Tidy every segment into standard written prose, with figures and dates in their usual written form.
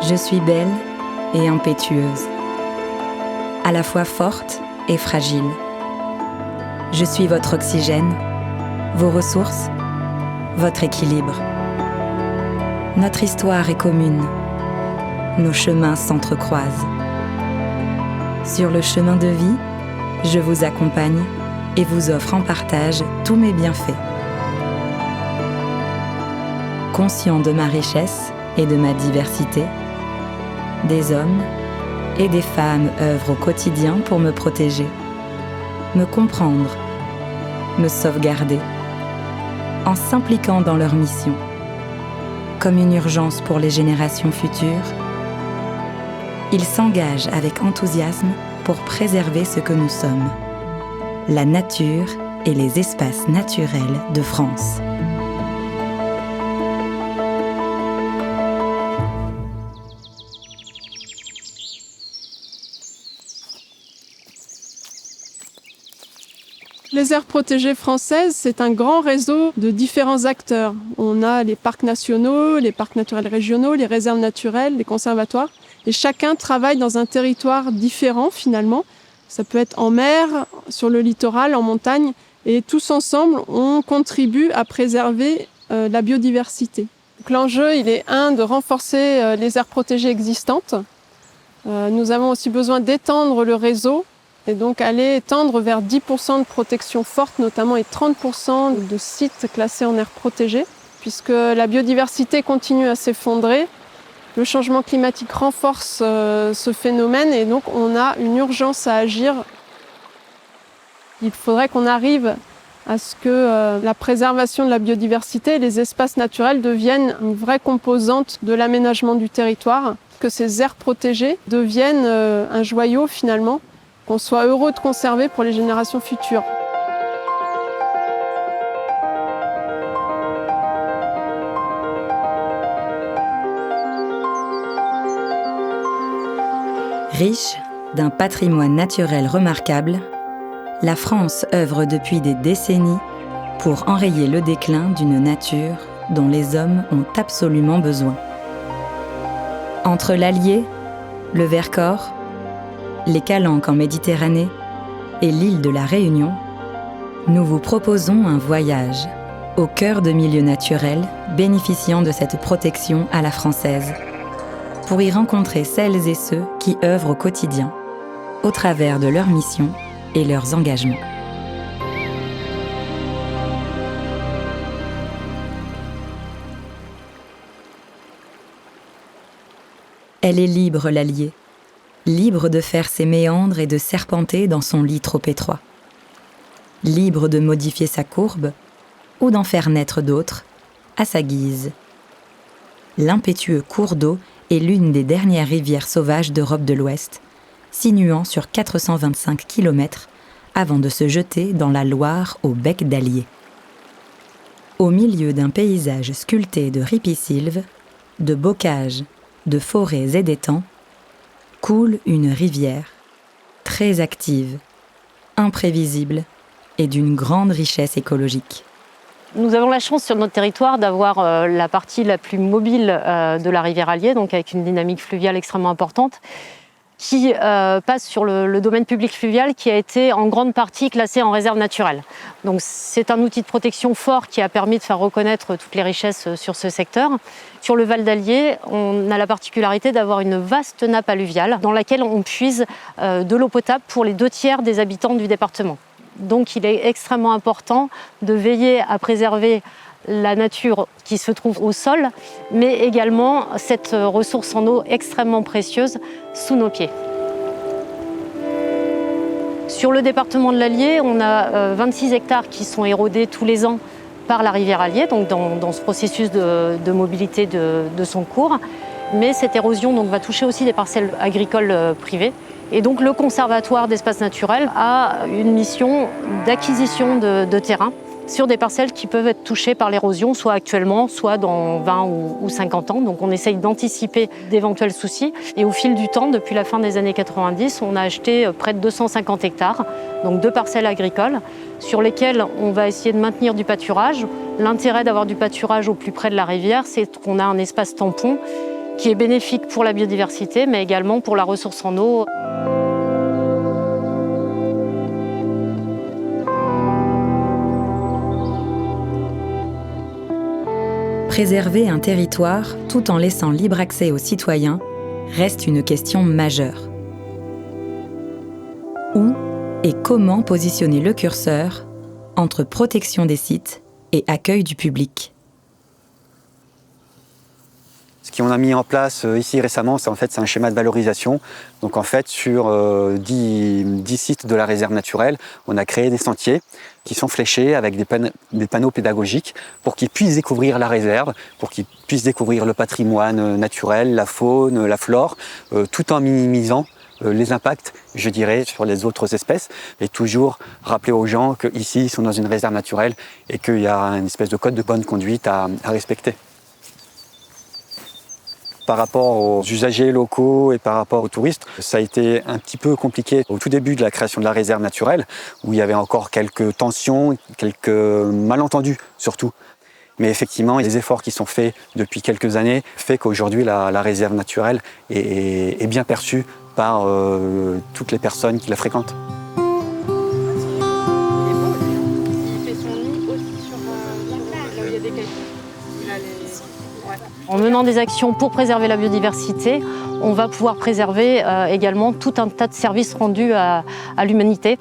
Je suis belle et impétueuse, à la fois forte et fragile. Je suis votre oxygène, vos ressources, votre équilibre. Notre histoire est commune. Nos chemins s'entrecroisent. Sur le chemin de vie, je vous accompagne et vous offre en partage tous mes bienfaits. Conscient de ma richesse et de ma diversité, des hommes et des femmes œuvrent au quotidien pour me protéger, me comprendre, me sauvegarder, en s'impliquant dans leur mission. Comme une urgence pour les générations futures, ils s'engagent avec enthousiasme pour préserver ce que nous sommes, la nature et les espaces naturels de France. Les aires protégées françaises, c'est un grand réseau de différents acteurs. On a les parcs nationaux, les parcs naturels régionaux, les réserves naturelles, les conservatoires. Et chacun travaille dans un territoire différent finalement. Ça peut être en mer, sur le littoral, en montagne. Et tous ensemble, on contribue à préserver la biodiversité. Donc, l'enjeu, il est de renforcer les aires protégées existantes. Nous avons aussi besoin d'étendre le réseau. Et donc aller tendre vers 10% de protection forte notamment et 30% de sites classés en aire protégée, puisque la biodiversité continue à s'effondrer. Le changement climatique renforce ce phénomène et donc on a une urgence à agir. Il faudrait qu'on arrive à ce que la préservation de la biodiversité et les espaces naturels deviennent une vraie composante de l'aménagement du territoire, que ces aires protégées deviennent un joyau finalement, qu'on soit heureux de conserver pour les générations futures. Riche d'un patrimoine naturel remarquable, la France œuvre depuis des décennies pour enrayer le déclin d'une nature dont les hommes ont absolument besoin. Entre l'Allier, le Vercors, les Calanques en Méditerranée et l'île de la Réunion, nous vous proposons un voyage au cœur de milieux naturels bénéficiant de cette protection à la française, pour y rencontrer celles et ceux qui œuvrent au quotidien, au travers de leurs missions et leurs engagements. Elle est libre, l'Allier, libre de faire ses méandres et de serpenter dans son lit trop étroit. Libre de modifier sa courbe ou d'en faire naître d'autres à sa guise. L'impétueux cours d'eau est l'une des dernières rivières sauvages d'Europe de l'Ouest, sinuant sur 425 km avant de se jeter dans la Loire au bec d'Allier. Au milieu d'un paysage sculpté de ripisylves, de bocages, de forêts et d'étangs, coule une rivière, très active, imprévisible et d'une grande richesse écologique. Nous avons la chance sur notre territoire d'avoir la partie la plus mobile de la rivière Allier, donc avec une dynamique fluviale extrêmement importante, qui passe sur le domaine public fluvial qui a été en grande partie classé en réserve naturelle. Donc c'est un outil de protection fort qui a permis de faire reconnaître toutes les richesses sur ce secteur. Sur le Val d'Allier, on a la particularité d'avoir une vaste nappe alluviale dans laquelle on puise de l'eau potable pour les 2/3 des habitants du département. Donc il est extrêmement important de veiller à préserver la nature qui se trouve au sol, mais également cette ressource en eau extrêmement précieuse sous nos pieds. Sur le département de l'Allier, on a 26 hectares qui sont érodés tous les ans par la rivière Allier, donc dans ce processus de mobilité de son cours. Mais cette érosion donc, va toucher aussi des parcelles agricoles privées. Et donc le Conservatoire d'espaces naturels a une mission d'acquisition de terrain sur des parcelles qui peuvent être touchées par l'érosion, soit actuellement, soit dans 20 ou 50 ans. Donc on essaye d'anticiper d'éventuels soucis. Et au fil du temps, depuis la fin des années 90, on a acheté près de 250 hectares, donc 2 parcelles agricoles, sur lesquelles on va essayer de maintenir du pâturage. L'intérêt d'avoir du pâturage au plus près de la rivière, c'est qu'on a un espace tampon qui est bénéfique pour la biodiversité, mais également pour la ressource en eau. Préserver un territoire tout en laissant libre accès aux citoyens reste une question majeure. Où et comment positionner le curseur entre protection des sites et accueil du public? Ce qu'on a mis en place ici récemment, c'est un schéma de valorisation. Donc en fait, sur 10 sites de la réserve naturelle, on a créé des sentiers qui sont fléchés avec des panneaux pédagogiques pour qu'ils puissent découvrir la réserve, pour qu'ils puissent découvrir le patrimoine naturel, la faune, la flore, tout en minimisant les impacts, je dirais, sur les autres espèces, et toujours rappeler aux gens qu'ici, ils sont dans une réserve naturelle et qu'il y a une espèce de code de bonne conduite à respecter. Par rapport aux usagers locaux et par rapport aux touristes, ça a été un petit peu compliqué au tout début de la création de la réserve naturelle, où il y avait encore quelques tensions, quelques malentendus surtout. Mais effectivement, les efforts qui sont faits depuis quelques années font qu'aujourd'hui, la réserve naturelle est bien perçue par toutes les personnes qui la fréquentent. En menant des actions pour préserver la biodiversité, on va pouvoir préserver également tout un tas de services rendus à l'humanité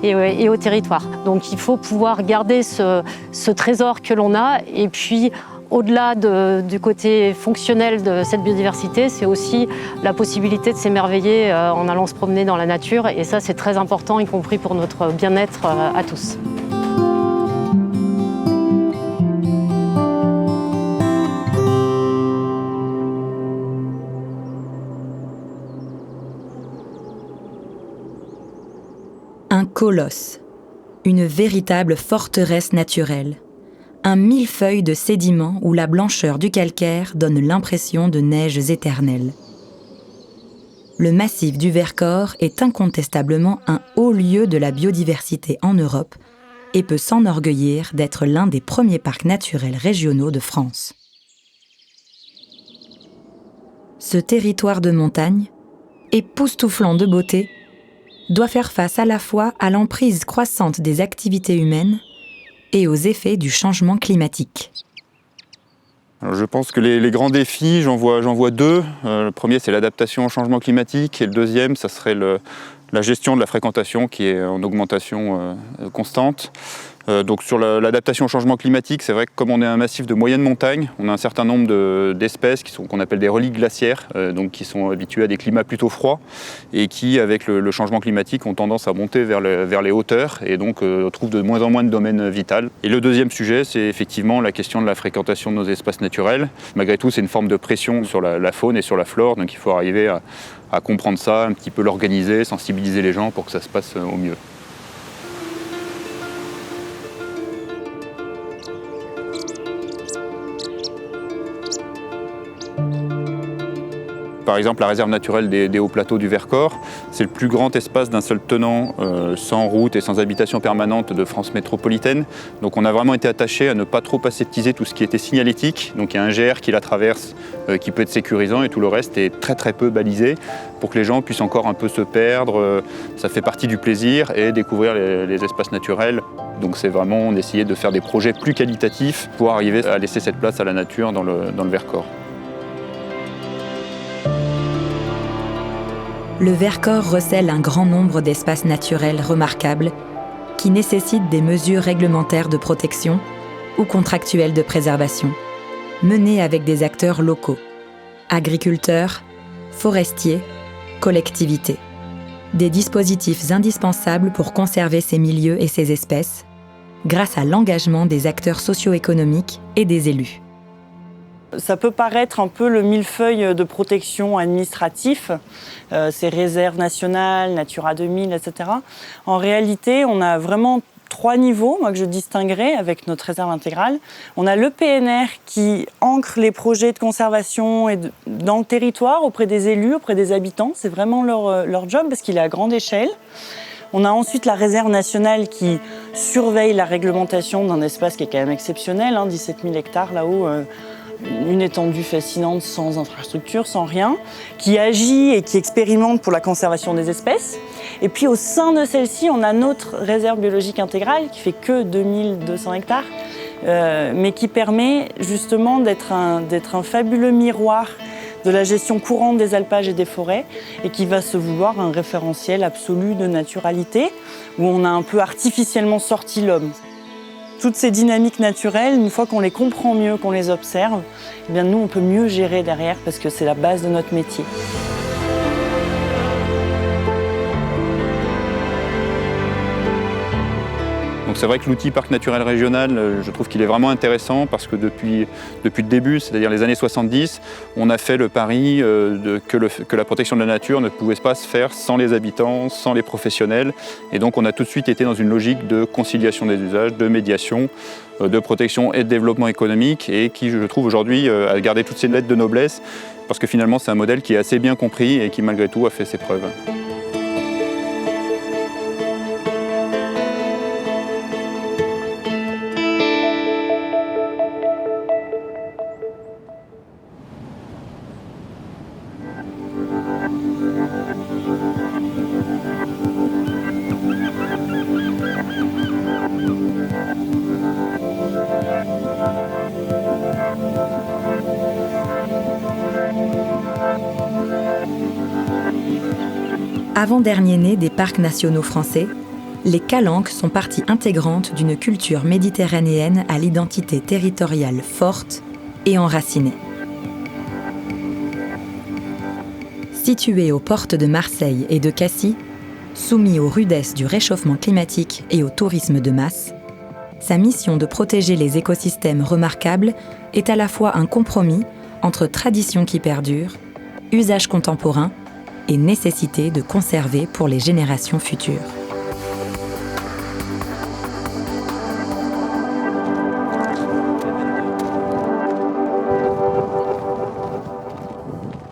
et au territoire. Donc il faut pouvoir garder ce trésor que l'on a, et puis au-delà du côté fonctionnel de cette biodiversité, c'est aussi la possibilité de s'émerveiller en allant se promener dans la nature, et ça c'est très important, y compris pour notre bien-être à tous. Un colosse, une véritable forteresse naturelle, un millefeuille de sédiments où la blancheur du calcaire donne l'impression de neiges éternelles. Le massif du Vercors est incontestablement un haut lieu de la biodiversité en Europe et peut s'enorgueillir d'être l'un des premiers parcs naturels régionaux de France. Ce territoire de montagne, époustouflant de beauté, doit faire face à la fois à l'emprise croissante des activités humaines et aux effets du changement climatique. Alors je pense que les grands défis, j'en vois deux. Le premier, c'est l'adaptation au changement climatique, et le deuxième, ça serait la gestion de la fréquentation qui est en augmentation constante. Donc sur l'adaptation au changement climatique, c'est vrai que comme on est un massif de moyenne montagne, on a un certain nombre d'espèces qu'on appelle des reliques glaciaires, donc qui sont habituées à des climats plutôt froids et qui, avec le changement climatique, ont tendance à monter vers les hauteurs et donc trouvent de moins en moins de domaines vitaux. Et le deuxième sujet, c'est effectivement la question de la fréquentation de nos espaces naturels. Malgré tout, c'est une forme de pression sur la faune et sur la flore, donc il faut arriver à comprendre ça, un petit peu l'organiser, sensibiliser les gens pour que ça se passe au mieux. Par exemple, la réserve naturelle des hauts plateaux du Vercors, c'est le plus grand espace d'un seul tenant, sans route et sans habitation permanente de France métropolitaine. Donc on a vraiment été attaché à ne pas trop aseptiser tout ce qui était signalétique. Donc il y a un GR qui la traverse, qui peut être sécurisant, et tout le reste est très très peu balisé pour que les gens puissent encore un peu se perdre. Ça fait partie du plaisir et découvrir les espaces naturels. Donc c'est vraiment d'essayer de faire des projets plus qualitatifs pour arriver à laisser cette place à la nature dans le Vercors. Le Vercors recèle un grand nombre d'espaces naturels remarquables qui nécessitent des mesures réglementaires de protection ou contractuelles de préservation, menées avec des acteurs locaux, agriculteurs, forestiers, collectivités. Des dispositifs indispensables pour conserver ces milieux et ces espèces, grâce à l'engagement des acteurs socio-économiques et des élus. Ça peut paraître un peu le millefeuille de protection administratif, ces réserves nationales, Natura 2000, etc. En réalité, on a vraiment 3 niveaux, moi, que je distinguerais avec notre réserve intégrale. On a le PNR qui ancre les projets de conservation dans le territoire, auprès des élus, auprès des habitants. C'est vraiment leur job parce qu'il est à grande échelle. On a ensuite la réserve nationale qui surveille la réglementation d'un espace qui est quand même exceptionnel, 17 000 hectares là-haut. une étendue fascinante sans infrastructure, sans rien, qui agit et qui expérimente pour la conservation des espèces. Et puis au sein de celle-ci, on a notre réserve biologique intégrale qui fait que 2200 hectares, mais qui permet justement d'être un fabuleux miroir de la gestion courante des alpages et des forêts, et qui va se vouloir un référentiel absolu de naturalité, où on a un peu artificiellement sorti l'homme. Toutes ces dynamiques naturelles, une fois qu'on les comprend mieux, qu'on les observe, eh bien nous, on peut mieux gérer derrière, parce que c'est la base de notre métier. Donc c'est vrai que l'outil parc naturel régional, je trouve qu'il est vraiment intéressant parce que depuis le début, c'est-à-dire les années 70, on a fait le pari que la protection de la nature ne pouvait pas se faire sans les habitants, sans les professionnels. Et donc on a tout de suite été dans une logique de conciliation des usages, de médiation, de protection et de développement économique, et qui, je trouve aujourd'hui, a gardé toutes ses lettres de noblesse parce que finalement c'est un modèle qui est assez bien compris et qui malgré tout a fait ses preuves. Avant-dernier-né des parcs nationaux français, les calanques sont partie intégrante d'une culture méditerranéenne à l'identité territoriale forte et enracinée. Situé aux portes de Marseille et de Cassis, soumis aux rudesses du réchauffement climatique et au tourisme de masse, sa mission de protéger les écosystèmes remarquables est à la fois un compromis entre traditions qui perdurent, usages contemporains et nécessité de conserver pour les générations futures.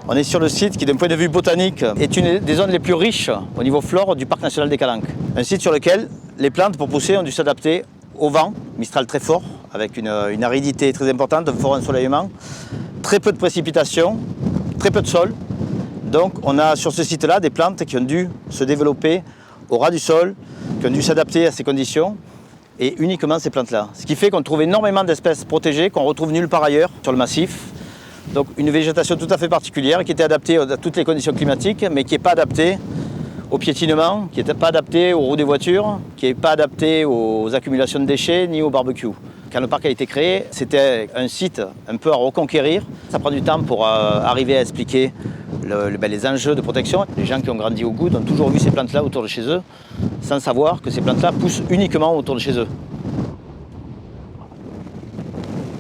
On est sur le site qui, d'un point de vue botanique, est une des zones les plus riches au niveau flore du parc national des Calanques. Un site sur lequel les plantes, pour pousser, ont dû s'adapter au vent, Mistral très fort, avec une aridité très importante, un fort ensoleillement, très peu de précipitations, très peu de sol. Donc on a sur ce site-là des plantes qui ont dû se développer au ras du sol, qui ont dû s'adapter à ces conditions, et uniquement ces plantes-là. Ce qui fait qu'on trouve énormément d'espèces protégées qu'on retrouve nulle part ailleurs sur le massif. Donc une végétation tout à fait particulière qui était adaptée à toutes les conditions climatiques, mais qui n'est pas adaptée au piétinement, qui n'est pas adaptée aux roues des voitures, qui n'est pas adaptée aux accumulations de déchets ni au barbecue. Quand le parc a été créé, c'était un site un peu à reconquérir. Ça prend du temps pour arriver à expliquer les enjeux de protection. Les gens qui ont grandi au Goudes ont toujours vu ces plantes-là autour de chez eux, sans savoir que ces plantes-là poussent uniquement autour de chez eux.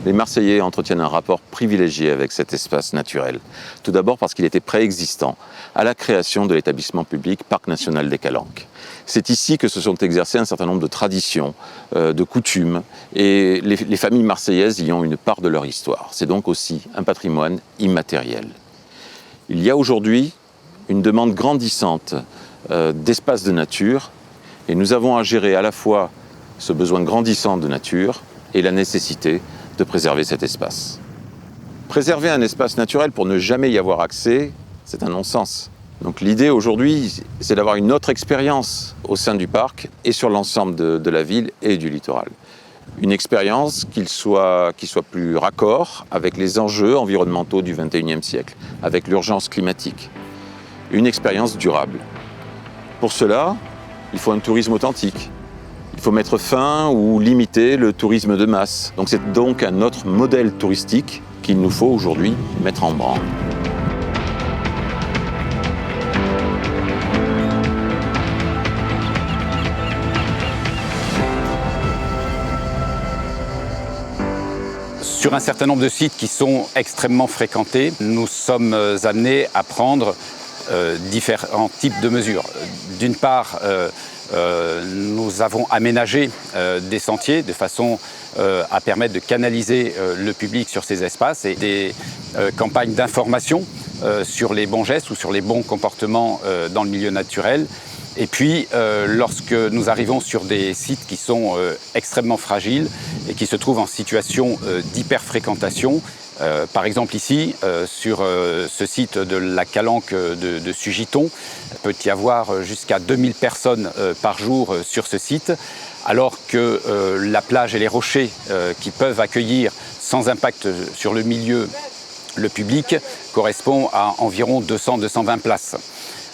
Les Marseillais entretiennent un rapport privilégié avec cet espace naturel. Tout d'abord parce qu'il était préexistant à la création de l'établissement public Parc national des Calanques. C'est ici que se sont exercées un certain nombre de traditions, de coutumes, et les familles marseillaises y ont une part de leur histoire. C'est donc aussi un patrimoine immatériel. Il y a aujourd'hui une demande grandissante d'espace de nature, et nous avons à gérer à la fois ce besoin grandissant de nature et la nécessité de préserver cet espace. Préserver un espace naturel pour ne jamais y avoir accès, c'est un non-sens. Donc l'idée aujourd'hui, c'est d'avoir une autre expérience au sein du parc et sur l'ensemble de la ville et du littoral. Une expérience qui soit plus raccord avec les enjeux environnementaux du XXIe siècle, avec l'urgence climatique. Une expérience durable. Pour cela, il faut un tourisme authentique. Il faut mettre fin ou limiter le tourisme de masse. Donc c'est donc un autre modèle touristique qu'il nous faut aujourd'hui mettre en branle. Sur un certain nombre de sites qui sont extrêmement fréquentés, nous sommes amenés à prendre différents types de mesures. D'une part, nous avons aménagé des sentiers de façon à permettre de canaliser le public sur ces espaces et des campagnes d'information sur les bons gestes ou sur les bons comportements dans le milieu naturel. Et puis, lorsque nous arrivons sur des sites qui sont extrêmement fragiles et qui se trouvent en situation d'hyperfréquentation, Par exemple ici, sur ce site de la Calanque de Sugiton, il peut y avoir jusqu'à 2000 personnes par jour sur ce site, alors que la plage et les rochers qui peuvent accueillir sans impact sur le milieu le public correspond à environ 200-220 places.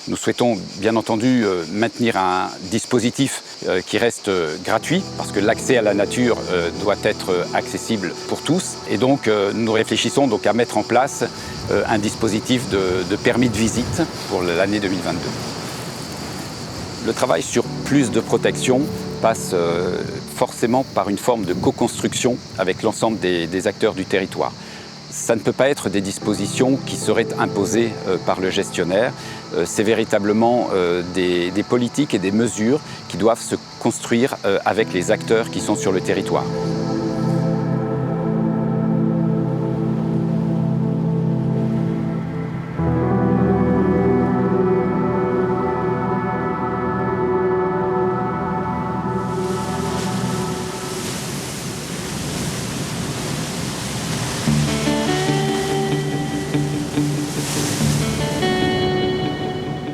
Nous souhaitons bien entendu maintenir un dispositif qui reste gratuit parce que l'accès à la nature doit être accessible pour tous. Et donc nous réfléchissons donc à mettre en place un dispositif de permis de visite pour l'année 2022. Le travail sur plus de protection passe forcément par une forme de co-construction avec l'ensemble des acteurs du territoire. Ça ne peut pas être des dispositions qui seraient imposées par le gestionnaire. C'est véritablement des politiques et des mesures qui doivent se construire avec les acteurs qui sont sur le territoire.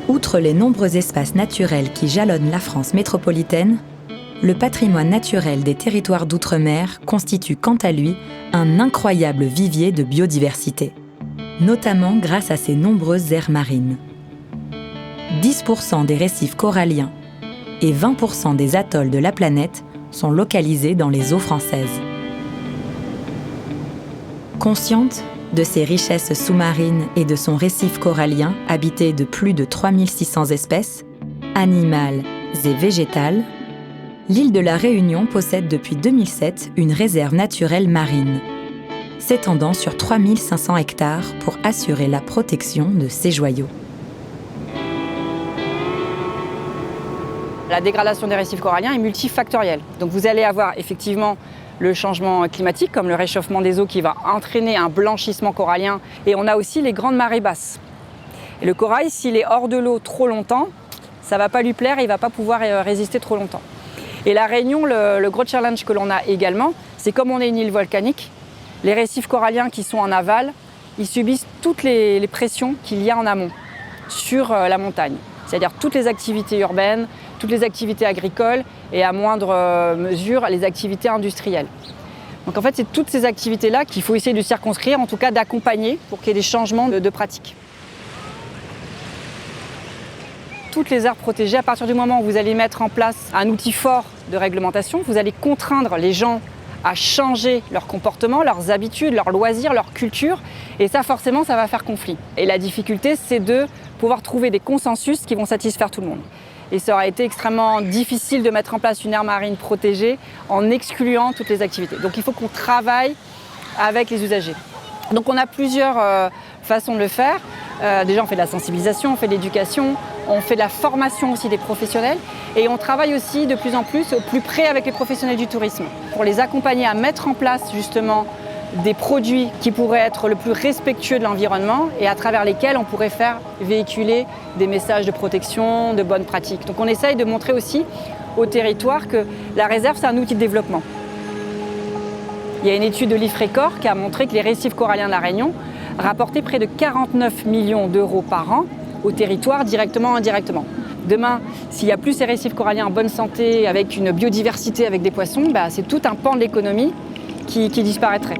Outre les nombreux espaces naturels qui jalonnent la France métropolitaine, le patrimoine naturel des territoires d'outre-mer constitue quant à lui un incroyable vivier de biodiversité, notamment grâce à ses nombreuses aires marines. 10% des récifs coralliens et 20% des atolls de la planète sont localisés dans les eaux françaises. Consciente de ses richesses sous-marines et de son récif corallien habité de plus de 3600 espèces, animales et végétales, l'île de la Réunion possède depuis 2007 une réserve naturelle marine, s'étendant sur 3500 hectares pour assurer la protection de ses joyaux. La dégradation des récifs coralliens est multifactorielle. Donc vous allez avoir effectivement le changement climatique, comme le réchauffement des eaux qui va entraîner un blanchissement corallien. Et on a aussi les grandes marées basses. Et le corail, s'il est hors de l'eau trop longtemps, ça ne va pas lui plaire et il ne va pas pouvoir résister trop longtemps. Et la Réunion, le gros challenge que l'on a également, c'est comme on est une île volcanique, les récifs coralliens qui sont en aval, ils subissent toutes les pressions qu'il y a en amont sur la montagne. C'est-à-dire toutes les activités urbaines, toutes les activités agricoles et à moindre mesure les activités industrielles. Donc en fait, c'est toutes ces activités-là qu'il faut essayer de circonscrire, en tout cas d'accompagner pour qu'il y ait des changements de pratiques. Toutes les aires protégées, à partir du moment où vous allez mettre en place un outil fort de réglementation, vous allez contraindre les gens à changer leur comportement, leurs habitudes, leurs loisirs, leur culture. Et ça, forcément, ça va faire conflit. Et la difficulté, c'est de pouvoir trouver des consensus qui vont satisfaire tout le monde. Et ça aurait été extrêmement difficile de mettre en place une aire marine protégée en excluant toutes les activités. Donc il faut qu'on travaille avec les usagers. Donc on a plusieurs façons de le faire. Déjà on fait de la sensibilisation, on fait de l'éducation, on fait de la formation aussi des professionnels et on travaille aussi de plus en plus au plus près avec les professionnels du tourisme pour les accompagner à mettre en place justement des produits qui pourraient être le plus respectueux de l'environnement et à travers lesquels on pourrait faire véhiculer des messages de protection, de bonnes pratiques. Donc on essaye de montrer aussi au territoire que la réserve, c'est un outil de développement. Il y a une étude de l'IFRECOR qui a montré que les récifs coralliens de la Réunion rapportaient près de 49 millions d'euros par an au territoire, directement ou indirectement. Demain, s'il n'y a plus ces récifs coralliens en bonne santé, avec une biodiversité, avec des poissons, c'est tout un pan de l'économie qui disparaîtrait.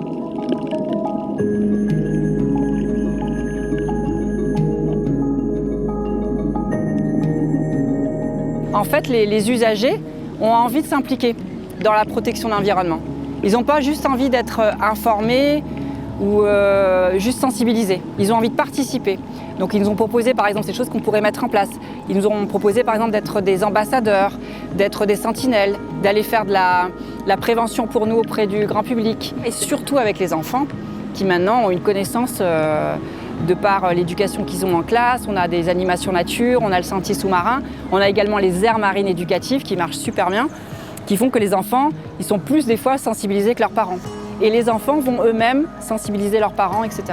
En fait, les usagers ont envie de s'impliquer dans la protection de l'environnement. Ils n'ont pas juste envie d'être informés ou juste sensibilisés. Ils ont envie de participer. Donc ils nous ont proposé par exemple ces choses qu'on pourrait mettre en place. Ils nous ont proposé par exemple d'être des ambassadeurs, d'être des sentinelles, d'aller faire de la prévention pour nous auprès du grand public. Et surtout avec les enfants qui maintenant ont une connaissance de par l'éducation qu'ils ont en classe. On a des animations nature, on a le sentier sous-marin, on a également les aires marines éducatives qui marchent super bien, qui font que les enfants, ils sont plus des fois sensibilisés que leurs parents. Et les enfants vont eux-mêmes sensibiliser leurs parents, etc.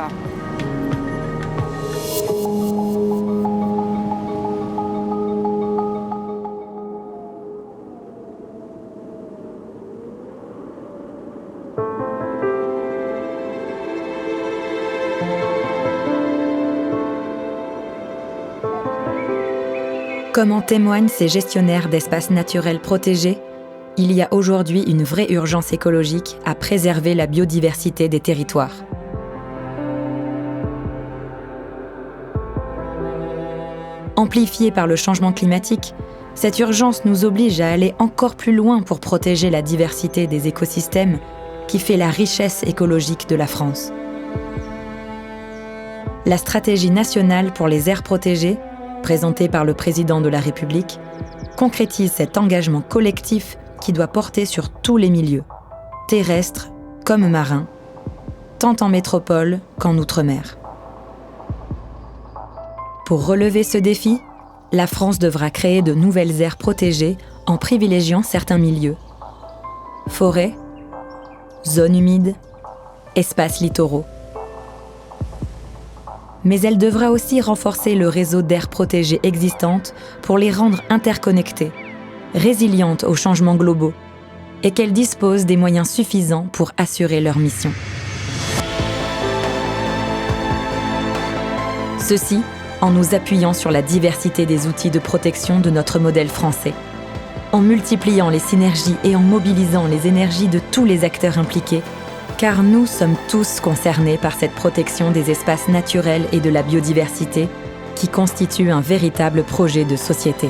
Comme en témoignent ces gestionnaires d'espaces naturels protégés, il y a aujourd'hui une vraie urgence écologique à préserver la biodiversité des territoires. Amplifiée par le changement climatique, cette urgence nous oblige à aller encore plus loin pour protéger la diversité des écosystèmes qui fait la richesse écologique de la France. La stratégie nationale pour les aires protégées, présentée par le président de la République, concrétise cet engagement collectif qui doit porter sur tous les milieux, terrestres comme marins, tant en métropole qu'en outre-mer. Pour relever ce défi, la France devra créer de nouvelles aires protégées en privilégiant certains milieux. Forêts, zones humides, espaces littoraux. Mais elle devra aussi renforcer le réseau d'aires protégées existantes pour les rendre interconnectées, résilientes aux changements globaux, et qu'elles disposent des moyens suffisants pour assurer leur mission. Ceci en nous appuyant sur la diversité des outils de protection de notre modèle français, en multipliant les synergies et en mobilisant les énergies de tous les acteurs impliqués, car nous sommes tous concernés par cette protection des espaces naturels et de la biodiversité qui constitue un véritable projet de société.